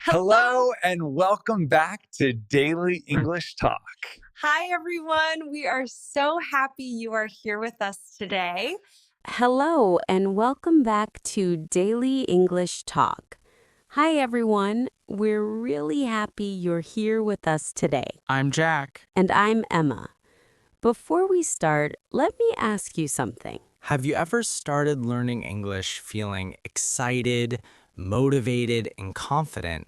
Hello and welcome back to Daily English Talk. Hi, everyone. We are so happy you are here with us today. Hello, and welcome back to Daily English Talk. Hi, everyone. We're really happy you're here with us today. I'm Jack. And I'm Emma. Before we start, let me ask you something. Have you ever started learning English feeling excited, motivated, and confident,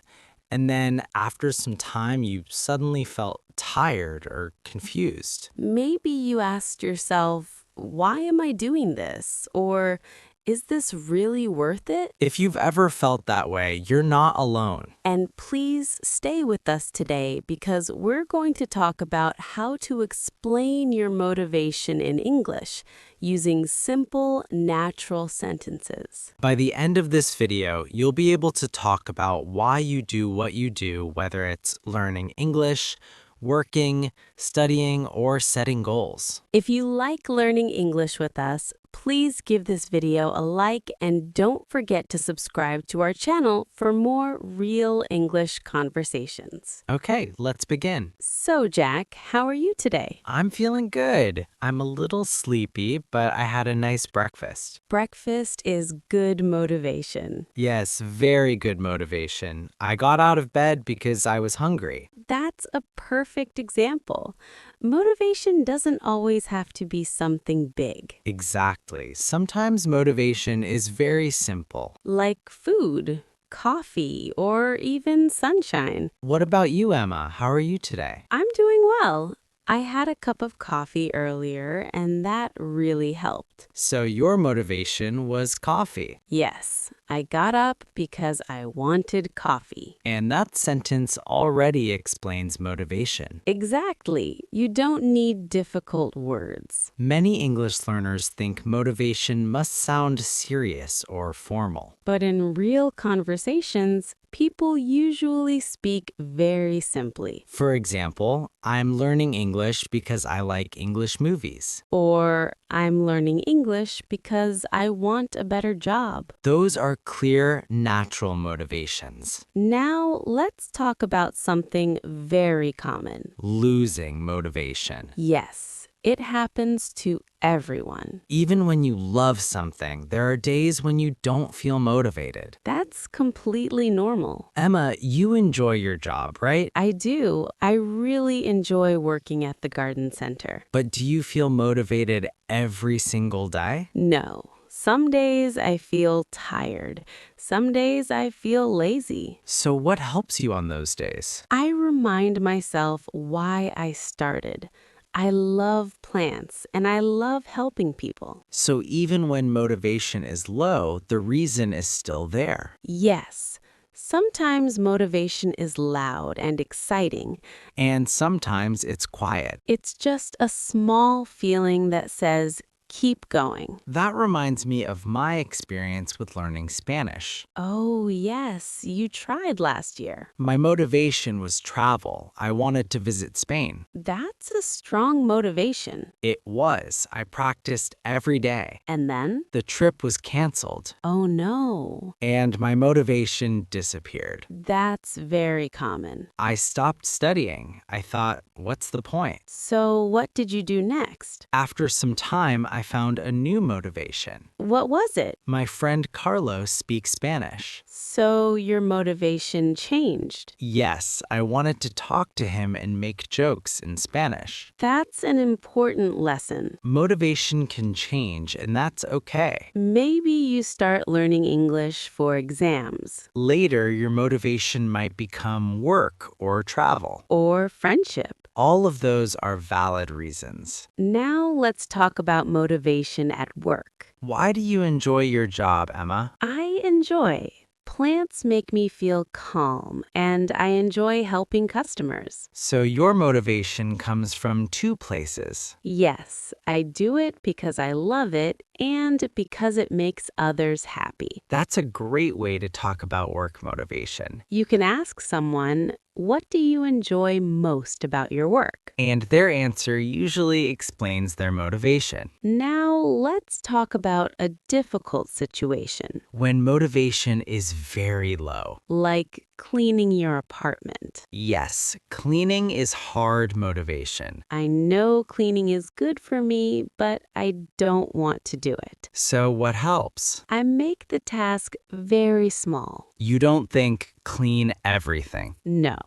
and then after some time you suddenly felt tired or confused? Maybe you asked yourself, why am I doing this? Or is this really worth it? If you've ever felt that way, you're not alone. And please stay with us today because we're going to talk about how to explain your motivation in English using simple, natural sentences. By the end of this video, you'll be able to talk about why you do what you do, whether it's learning English, working, studying, or setting goals. If you like learning English with us, please give this video a like and don't forget to subscribe to our channel for more real English conversations. Okay, let's begin. So, Jack, how are you today? I'm feeling good. I'm a little sleepy, but I had a nice breakfast. Breakfast is good motivation. Yes, very good motivation. I got out of bed because I was hungry. That's a perfect example. Motivation doesn't always have to be something big. Exactly. Sometimes motivation is very simple. Like food, coffee, or even sunshine. What about you, Emma? How are you today? I'm doing well. I had a cup of coffee earlier, and that really helped. So your motivation was coffee. Yes, I got up because I wanted coffee. And that sentence already explains motivation. Exactly. You don't need difficult words. Many English learners think motivation must sound serious or formal. But in real conversations, people usually speak very simply. For example, I'm learning English because I like English movies. Or I'm learning English because I want a better job. Those are clear, natural motivations. Now, let's talk about something very common. Losing motivation. Yes, it happens to everyone. Even when you love something, there are days when you don't feel motivated. That's completely normal. Emma, you enjoy your job, right? I do. I really enjoy working at the garden center. But do you feel motivated every single day? No. Some days I feel tired. Some days I feel lazy. So what helps you on those days? I remind myself why I started. I love plants and I love helping people. So even when motivation is low, the reason is still there. Yes, sometimes motivation is loud and exciting. And sometimes it's quiet. It's just a small feeling that says, keep going. That reminds me of my experience with learning Spanish. Oh, yes, you tried last year. My motivation was travel. I wanted to visit Spain. That's a strong motivation. It was. I practiced every day. And then? The trip was canceled. Oh, no. And my motivation disappeared. That's very common. I stopped studying. I thought, what's the point? So what did you do next? After some time, I found a new motivation. What was it? My friend Carlos speaks Spanish. So your motivation changed. Yes, I wanted to talk to him and make jokes in Spanish. That's an important lesson. Motivation can change, and that's okay. Maybe you start learning English for exams. Later, your motivation might become work or travel. Or friendship. All of those are valid reasons. Now let's talk about motivation at work. Why do you enjoy your job, Emma? I enjoy. Plants make me feel calm, and I enjoy helping customers. So your motivation comes from two places. Yes, I do it because I love it and because it makes others happy. That's a great way to talk about work motivation. You can ask someone, what do you enjoy most about your work? And their answer usually explains their motivation. Now let's talk about a difficult situation. When motivation is very low. Like cleaning your apartment. Yes, cleaning is hard motivation. I know cleaning is good for me, but I don't want to do it. So what helps? I make the task very small. You don't think clean everything. No,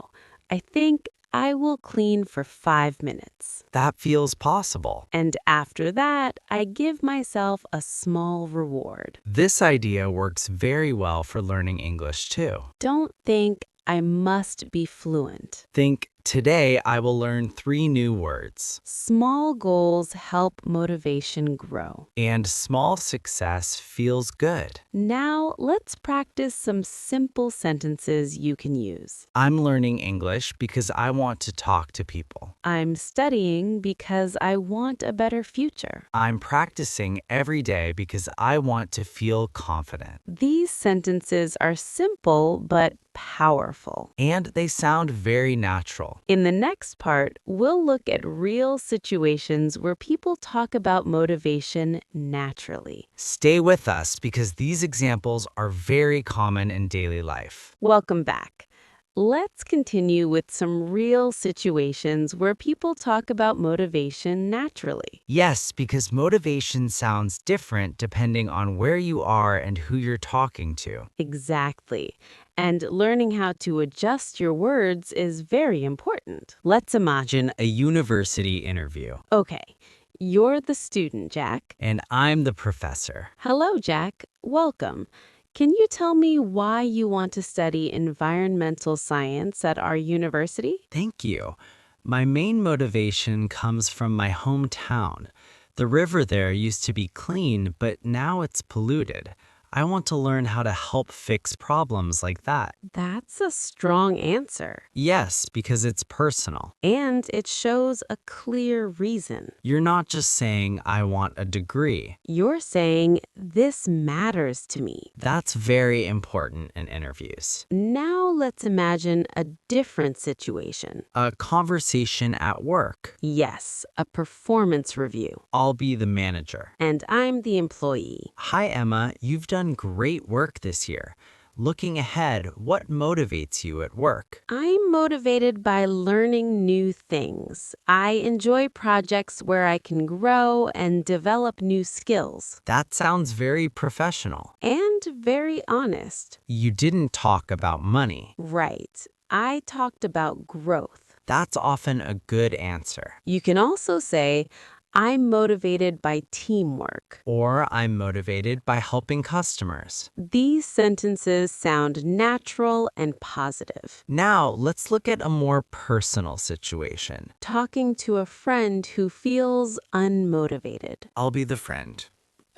I think I will clean for 5 minutes. That feels possible. And after that, I give myself a small reward. This idea works very well for learning English too. Don't think I must be fluent. Think, today I will learn 3 new words. Small goals help motivation grow. And small success feels good. Now, let's practice some simple sentences you can use. I'm learning English because I want to talk to people. I'm studying because I want a better future. I'm practicing every day because I want to feel confident. These sentences are simple but powerful. And they sound very natural. In the next part, we'll look at real situations where people talk about motivation naturally. Stay with us because these examples are very common in daily life. Welcome back. Let's continue with some real situations where people talk about motivation naturally. Yes, because motivation sounds different depending on where you are and who you're talking to. Exactly. And learning how to adjust your words is very important. Let's imagine. A university interview. Okay, you're the student, Jack. And I'm the professor. Hello, Jack. Welcome. Can you tell me why you want to study environmental science at our university? Thank you. My main motivation comes from my hometown. The river there used to be clean, but now it's polluted. I want to learn how to help fix problems like that. That's a strong answer. Yes, because it's personal. And it shows a clear reason. You're not just saying, I want a degree. You're saying, this matters to me. That's very important in interviews. Now let's imagine a different situation. A conversation at work. Yes, a performance review. I'll be the manager. And I'm the employee. Hi, Emma. You've done great work this year. Looking ahead, what motivates you at work? I'm motivated by learning new things. I enjoy projects where I can grow and develop new skills. That sounds very professional. And very honest. You didn't talk about money. Right. I talked about growth. That's often a good answer. You can also say, I'm motivated by teamwork. Or I'm motivated by helping customers. These sentences sound natural and positive. Now, let's look at a more personal situation. Talking to a friend who feels unmotivated. I'll be the friend.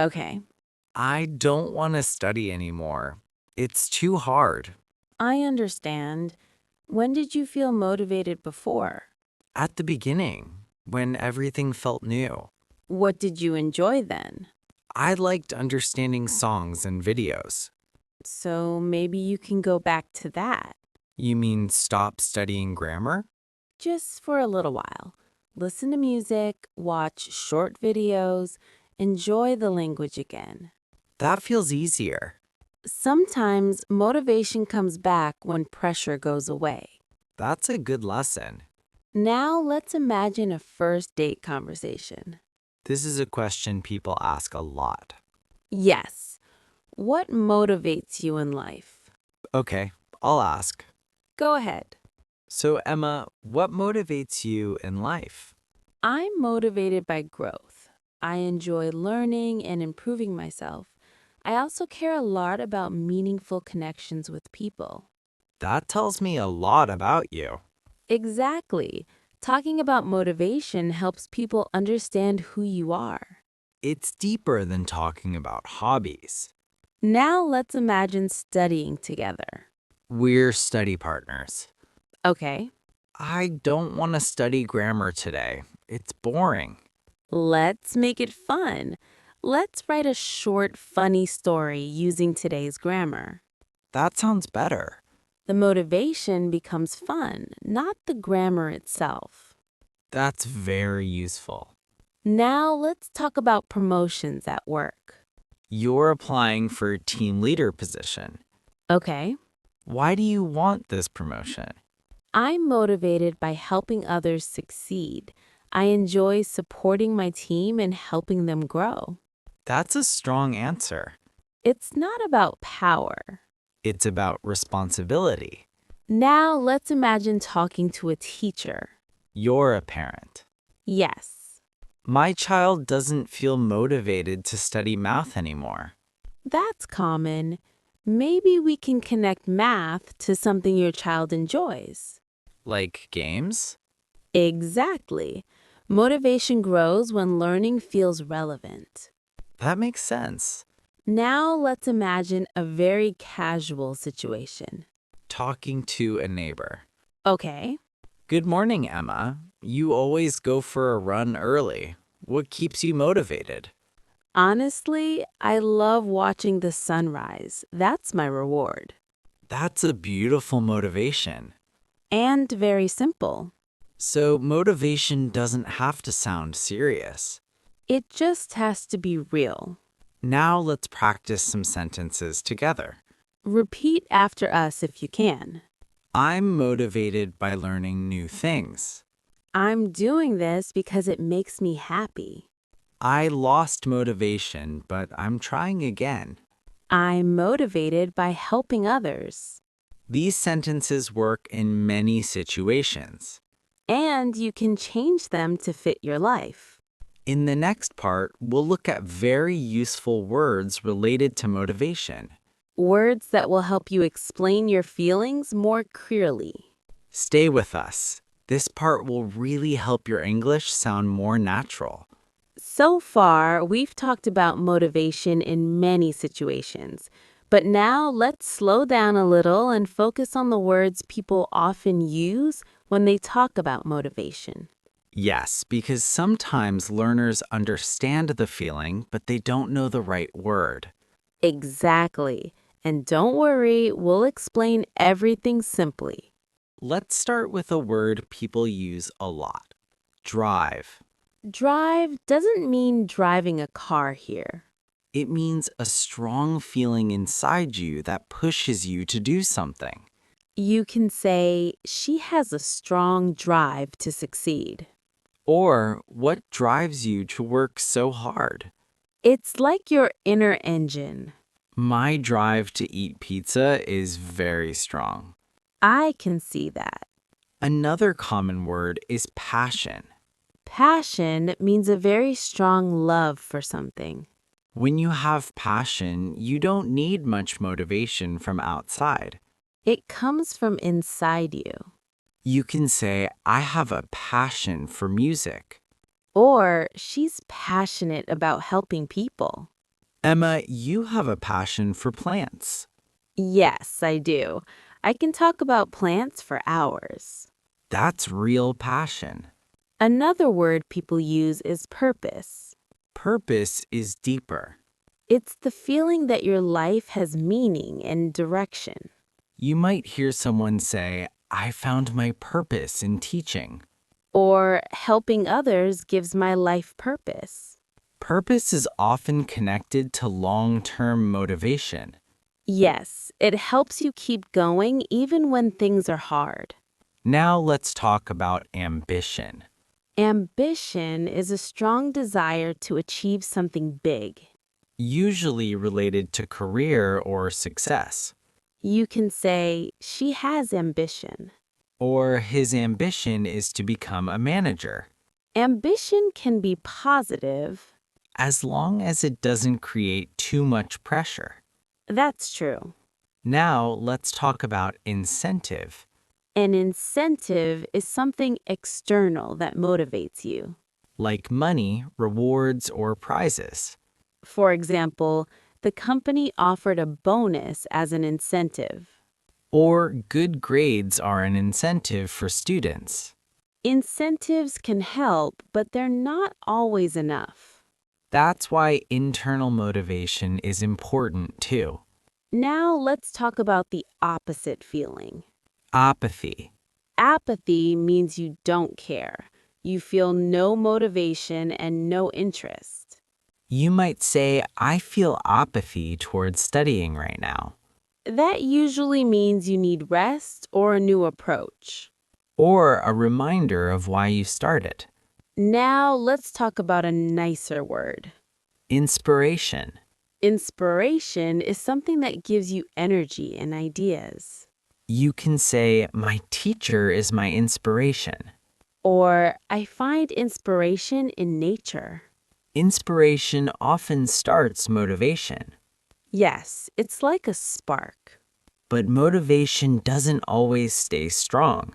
Okay. I don't want to study anymore. It's too hard. I understand. When did you feel motivated before? At the beginning, when everything felt new. What did you enjoy then? I liked understanding songs and videos. So maybe you can go back to that. You mean stop studying grammar? Just for a little while. Listen to music, watch short videos, enjoy the language again. That feels easier. Sometimes motivation comes back when pressure goes away. That's a good lesson. Now let's imagine a first date conversation. This is a question people ask a lot. Yes. What motivates you in life? Okay, I'll ask. Go ahead. So, Emma, what motivates you in life? I'm motivated by growth. I enjoy learning and improving myself. I also care a lot about meaningful connections with people. That tells me a lot about you. Exactly. Talking about motivation helps people understand who you are. It's deeper than talking about hobbies. Now let's imagine studying together. We're study partners. Okay. I don't want to study grammar today. It's boring. Let's make it fun. Let's write a short, funny story using today's grammar. That sounds better. The motivation becomes fun, not the grammar itself. That's very useful. Now let's talk about promotions at work. You're applying for a team leader position. Okay. Why do you want this promotion? I'm motivated by helping others succeed. I enjoy supporting my team and helping them grow. That's a strong answer. It's not about power. It's about responsibility. Now let's imagine talking to a teacher. You're a parent. Yes, My child doesn't feel motivated to study math anymore. that's common. Maybe we can connect math to something your child enjoys. Like games? Exactly. Motivation grows when learning feels relevant. That makes sense. Now let's imagine a very casual situation. Talking to a neighbor. Okay, Good morning, Emma. You always go for a run early. What keeps you motivated? honestly, I love watching the sunrise. That's my reward. That's a beautiful motivation. And very simple. So, motivation doesn't have to sound serious. It just has to be real. Now, let's practice some sentences together. Repeat after us if you can. I'm motivated by learning new things. I'm doing this because it makes me happy. I lost motivation, but I'm trying again. I'm motivated by helping others. These sentences work in many situations. And you can change them to fit your life. In the next part, we'll look at very useful words related to motivation. Words that will help you explain your feelings more clearly. Stay with us. This part will really help your English sound more natural. So far, we've talked about motivation in many situations. But now let's slow down a little and focus on the words people often use when they talk about motivation. Yes, because sometimes learners understand the feeling, but they don't know the right word. Exactly. And don't worry, we'll explain everything simply. Let's start with a word people use a lot. Drive. Drive doesn't mean driving a car here. It means a strong feeling inside you that pushes you to do something. You can say, she has a strong drive to succeed. Or what drives you to work so hard? It's like your inner engine. My drive to eat pizza is very strong. I can see that. Another common word is passion. Passion means a very strong love for something. When you have passion, you don't need much motivation from outside. It comes from inside you. You can say, I have a passion for music. Or she's passionate about helping people. Emma, you have a passion for plants. Yes, I do. I can talk about plants for hours. That's real passion. Another word people use is purpose. Purpose is deeper. It's the feeling that your life has meaning and direction. You might hear someone say, I found my purpose in teaching. Or helping others gives my life purpose. Purpose is often connected to long-term motivation. Yes, it helps you keep going even when things are hard. Now let's talk about ambition. Ambition is a strong desire to achieve something big. Usually related to career or success. You can say, she has ambition. Or his ambition is to become a manager, Ambition can be positive. as long as it doesn't create too much pressure. That's true. Now let's talk about incentive. An incentive is something external that motivates you. Like money, rewards, or prizes. For example, the company offered a bonus as an incentive. Or good grades are an incentive for students. Incentives can help, but they're not always enough. That's why internal motivation is important too. Now let's talk about the opposite feeling. Apathy. Apathy means you don't care. You feel no motivation and no interest. You might say, I feel apathy towards studying right now. That usually means you need rest or a new approach. or a reminder of why you started. Now let's talk about a nicer word. Inspiration. Inspiration is something that gives you energy and ideas. You can say, my teacher is my inspiration. Or, I find inspiration in nature. Inspiration often starts motivation, Yes, it's like a spark. but motivation doesn't always stay strong.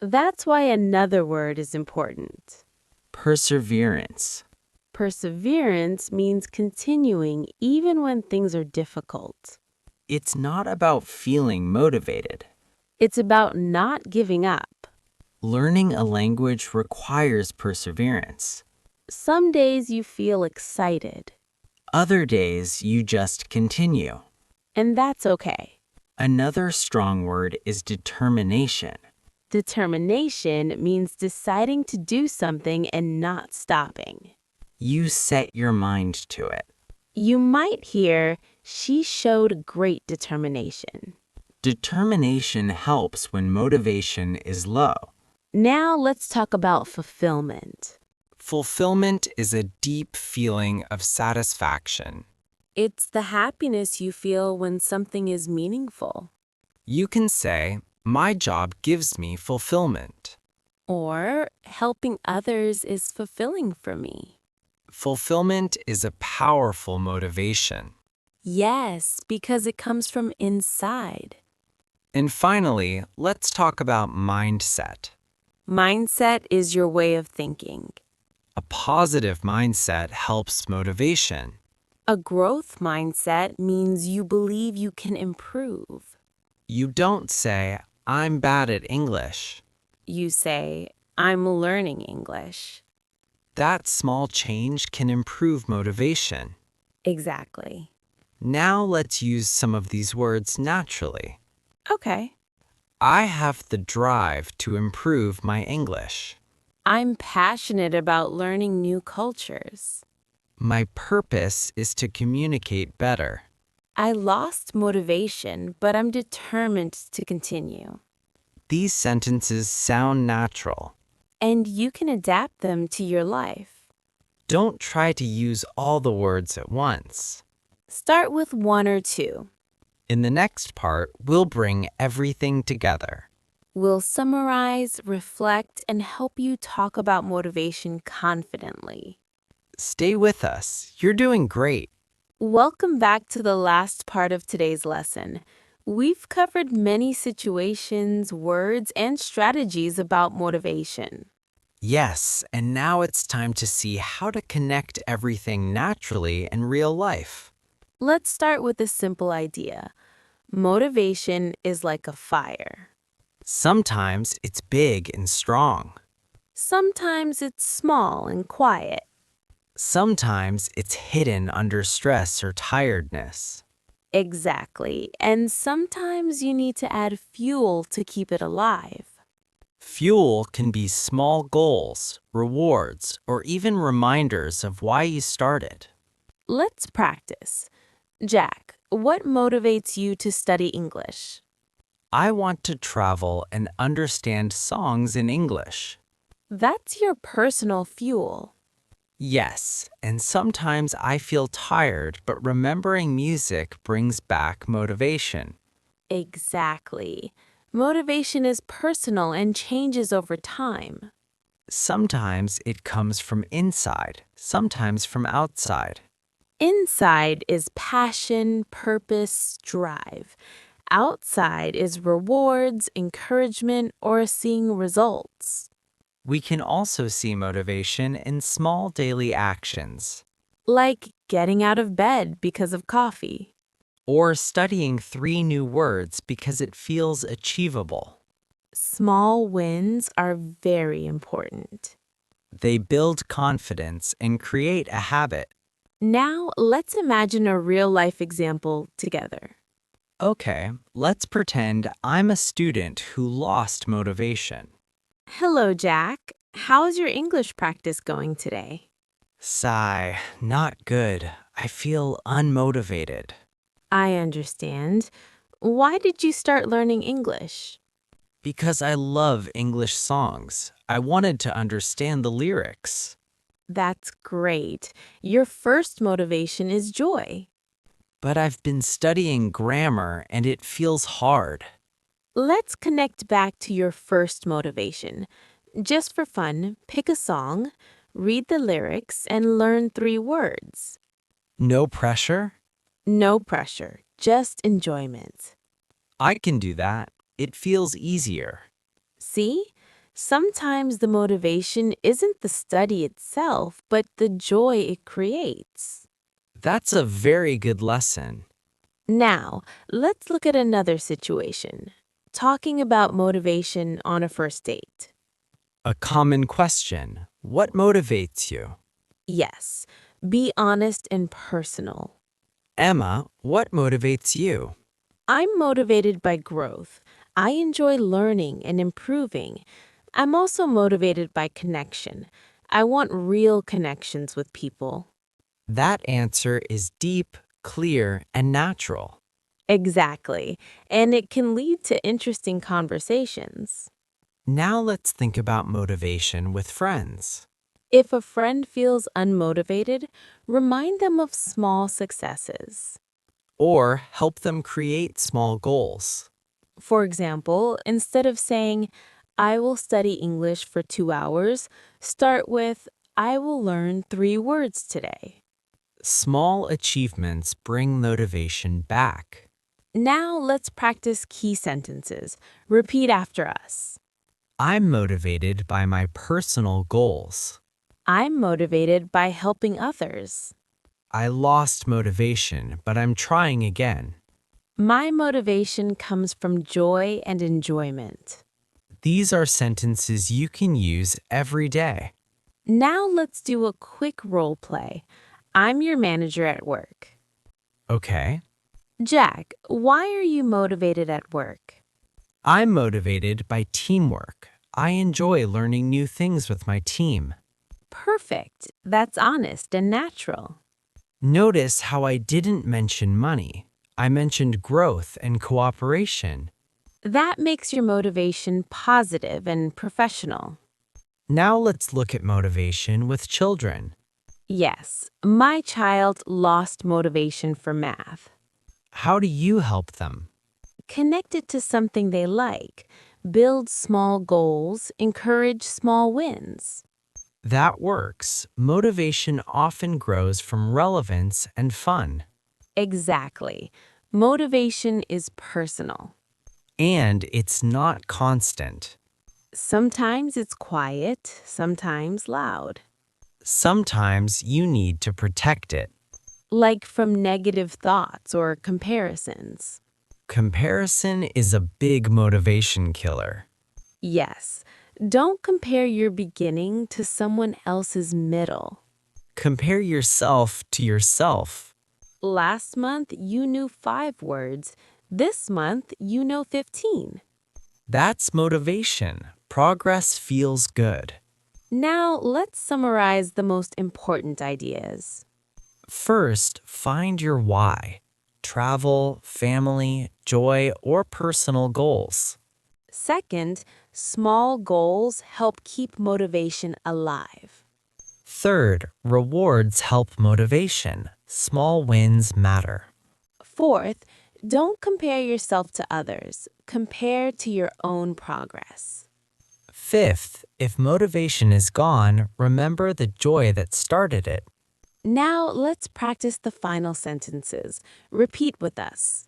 That's why another word is important. Perseverance. Perseverance means continuing even when things are difficult. It's not about feeling motivated. It's about not giving up. Learning a language requires perseverance. Some days you feel excited, Other days, you just continue. and that's okay. Another strong word is determination. Determination means deciding to do something and not stopping. You set your mind to it. You might hear, she showed great determination. Determination helps when motivation is low. Now let's talk about fulfillment. Fulfillment is a deep feeling of satisfaction. It's the happiness you feel when something is meaningful. You can say, my job gives me fulfillment. Or helping others is fulfilling for me. Fulfillment is a powerful motivation. Yes, because it comes from inside. And finally, let's talk about mindset. Mindset is your way of thinking. A positive mindset helps motivation. A growth mindset means you believe you can improve. You don't say, I'm bad at English. You say, I'm learning English. That small change can improve motivation. Exactly. Now let's use some of these words naturally. Okay. I have the drive to improve my English. I'm passionate about learning new cultures. My purpose is to communicate better. I lost motivation, but I'm determined to continue. These sentences sound natural. And you can adapt them to your life. Don't try to use all the words at once. Start with one or two. In the next part, we'll bring everything together. We'll summarize, reflect, and help you talk about motivation confidently. Stay with us. You're doing great. Welcome back to the last part of today's lesson. We've covered many situations, words, and strategies about motivation. Yes, and now it's time to see how to connect everything naturally in real life. Let's start with a simple idea. Motivation is like a fire. Sometimes it's big and strong. Sometimes it's small and quiet. Sometimes it's hidden under stress or tiredness. Exactly. And sometimes you need to add fuel to keep it alive. Fuel can be small goals, rewards, or even reminders of why you started. Let's practice. Jack, what motivates you to study English? I want to travel and understand songs in English. That's your personal fuel. Yes, and sometimes I feel tired, but remembering music brings back motivation. Exactly. Motivation is personal and changes over time. Sometimes it comes from inside, sometimes from outside. Inside is passion, purpose, drive. Outside is rewards, encouragement, or seeing results. We can also see motivation in small daily actions, Like getting out of bed because of coffee. or studying 3 new words because it feels achievable. Small wins are very important. They build confidence and create a habit. Now, let's imagine a real-life example together. Okay, let's pretend I'm a student who lost motivation. Hello, Jack. How's your English practice going today? Sigh, not good. I feel unmotivated. I understand. Why did you start learning English? Because I love English songs. I wanted to understand the lyrics. That's great. Your first motivation is joy. But I've been studying grammar and it feels hard. Let's connect back to your first motivation. Just for fun, pick a song, read the lyrics, and learn 3 words. No pressure? No pressure, just enjoyment. I can do that. It feels easier. See? Sometimes the motivation isn't the study itself, but the joy it creates. That's a very good lesson. Now, let's look at another situation. Talking about motivation on a first date. A common question. What motivates you? Yes, be honest and personal. Emma, what motivates you? I'm motivated by growth. I enjoy learning and improving. I'm also motivated by connection. I want real connections with people. That answer is deep, clear, and natural. Exactly. And it can lead to interesting conversations. Now let's think about motivation with friends. If a friend feels unmotivated, remind them of small successes. Or help them create small goals. For example, instead of saying, I will study English for 2 hours, start with, I will learn 3 words today. Small achievements bring motivation back. Now let's practice key sentences. Repeat after us. I'm motivated by my personal goals. I'm motivated by helping others. I lost motivation, but I'm trying again. My motivation comes from joy and enjoyment. These are sentences you can use every day. Now let's do a quick role play. I'm your manager at work. Okay. Jack, why are you motivated at work? I'm motivated by teamwork. I enjoy learning new things with my team. Perfect. That's honest and natural. Notice how I didn't mention money. I mentioned growth and cooperation. That makes your motivation positive and professional. Now let's look at motivation with children. Yes, my child lost motivation for math. How do you help them? Connect it to something they like. Build small goals, encourage small wins. That works. Motivation often grows from relevance and fun. Exactly. Motivation is personal. And it's not constant. Sometimes it's quiet, sometimes loud. Sometimes you need to protect it. Like from negative thoughts or comparisons. Comparison is a big motivation killer. Yes, don't compare your beginning to someone else's middle. Compare yourself to yourself. Last month, you knew 5 words. This month, you know 15. That's motivation. Progress feels good. Now, let's summarize the most important ideas. First, find your why. Travel, family, joy, or personal goals. Second, small goals help keep motivation alive. Third, rewards help motivation. Small wins matter. Fourth, don't compare yourself to others. Compare to your own progress. Fifth, if motivation is gone, remember the joy that started it. Now, let's practice the final sentences. Repeat with us.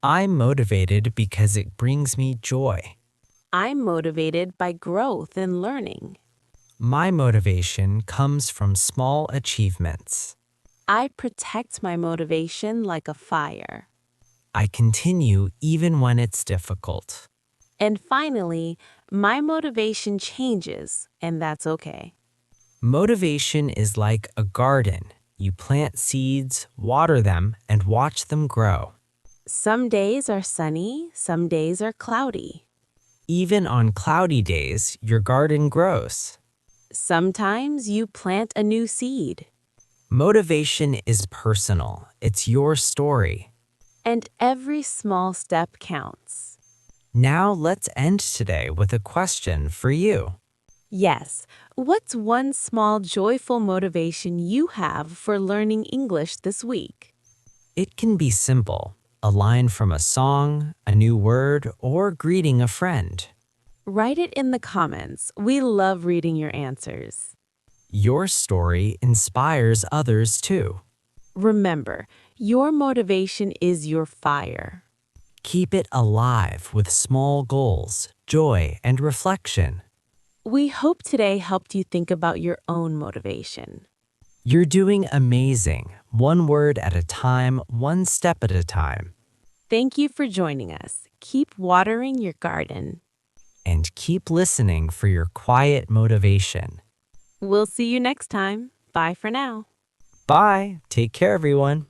I'm motivated because it brings me joy. I'm motivated by growth and learning. My motivation comes from small achievements. I protect my motivation like a fire. I continue even when it's difficult. And finally, my motivation changes, and that's okay. Motivation is like a garden. You plant seeds, water them, and watch them grow. Some days are sunny, some days are cloudy. Even on cloudy days, your garden grows. Sometimes you plant a new seed. Motivation is personal. It's your story. and every small step counts. Now let's end today with a question for you. Yes, what's one small joyful motivation you have for learning English this week? It can be simple, a line from a song, a new word, or greeting a friend. Write it in the comments. We love reading your answers. Your story inspires others too. Remember, your motivation is your fire. Keep it alive with small goals, joy, and reflection. We hope today helped you think about your own motivation. You're doing amazing, one word at a time, one step at a time. Thank you for joining us. Keep watering your garden. And keep listening for your quiet motivation. We'll see you next time. Bye for now. Bye. Take care, everyone.